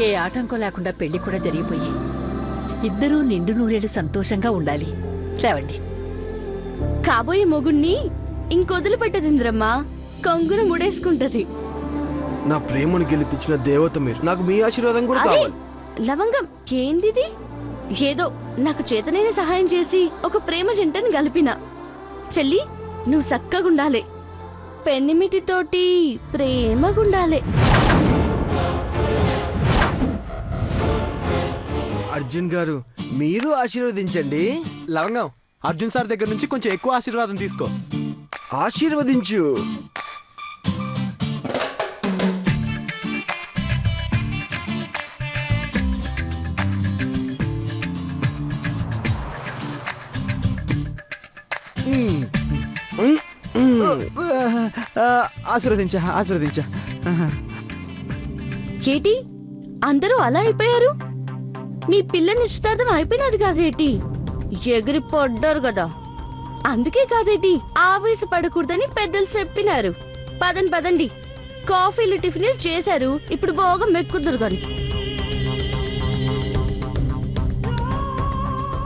ఏ ఆటంకం లేకుండా పెళ్లి కూడా జరిగిపోయి ఇద్దరూ నిండు నూరేళ్లు సంతోషంగా ఉండాలి. లేవండి. కాబోయే మొగుణ్ణి ఇంకొదిలి పెట్టదింద్రమ్మా, కొంగున ముడేసుకుంటది. నా ప్రేమను గెలిపించిన దేవత మీరు. నాకు మీ ఆశీర్వాదం కూడా అదే కావాలి. లవంగం ఏందిది? ఏదో నాకు చేతనైన సహాయం చేసి ఒక ప్రేమ జంటని గలిపిన. చెల్లి, నువ్వు సక్కగుండాలే, పెన్నిమిటితోటి ప్రేమగుండాలే. అర్జున్ గారు, మీరు ఆశీర్వదించండి. లవంగం, అర్జున్ సార్ దగ్గర నుంచి కొంచెం ఎక్కువ ఆశీర్వాదం తీసుకో. ఆశీర్వదించు. ఆశీర్వదించా ఆశీర్వదించా. ఏటి అందరూ అలా అయిపోయారు? మీ పిల్ల నిశ్చితార్థం అయిపోయినది కాదేటి? ఎగిరి పడ్డారు కదా, అందుకే కాదేటి ఆవేశపడకూడదని పెద్దలు చెప్పినారు. పదండి పదండి, కాఫీలు టిఫిన్లు చేశారు, ఇప్పుడు బాగా మెక్కుదురు గాని.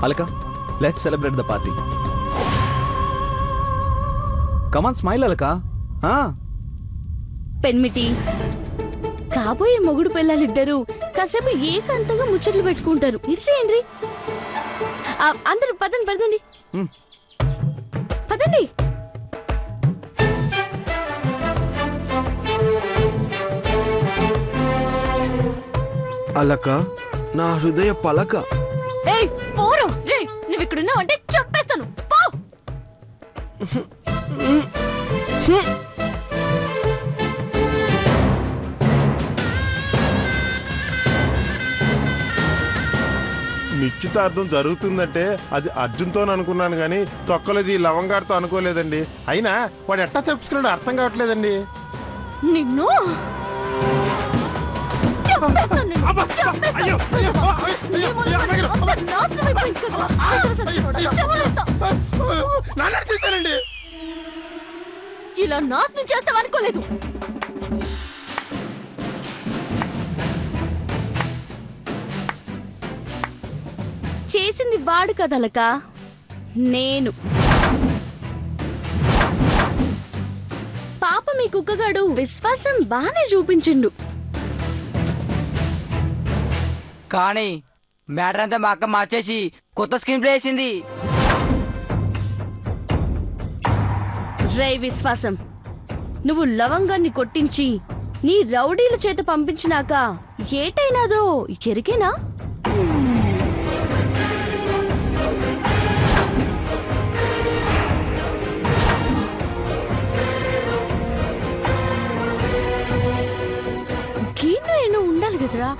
Alaka, let's celebrate the party. Come on smile Alaka. పెన్మిటి, కాబోయే మొగుడు పిల్లలిద్దరూ కాసేపు ఏకాంతంగా ముచ్చట్లు పెట్టుకుంటారు. ఇడిసేయండి. అందరూ పదండి పదండి పదండి. అలక, నా హృదయ పలక. ఏయ్ పోరు, రేయ్ నువ్వు ఇక్కడున్నావు అంటే చెప్పేస్తాను. పో. నిశ్చితార్థం జరుగుతుందంటే అది అర్జున్తో అనుకున్నాను కానీ తొక్కలది లవంగాడితో అనుకోలేదండి. అయినా వాడు ఎట్టా తెప్పుకున్నాడు అర్థం కావట్లేదండి. నిన్ను చెప్పేస్తాను, నిన్ను చెప్పేస్తాను. నాశనం అయిపోయింది కదా. చెప్పేస్తా. నాన్న చేశానండి. ఇలా నాశనం చేస్తావనుకోలేదు. చేసింది వాడు కదలక, నేను. పాప మీ కుక్కగాడు విశ్వాసం బానే చూపించిండు. కానీ మ్యాటర్ అంతా మా అక్క మార్చేసి కొత్త స్క్రీన్ ప్లే వేసింది. రే విశ్వాసం, నువ్వు లవంగాన్ని కొట్టించి నీ రౌడీల చేత పంపించినాక ఏటైనాదో ఎరికేనా? గీను ఏమో ఉండాలి కదరా,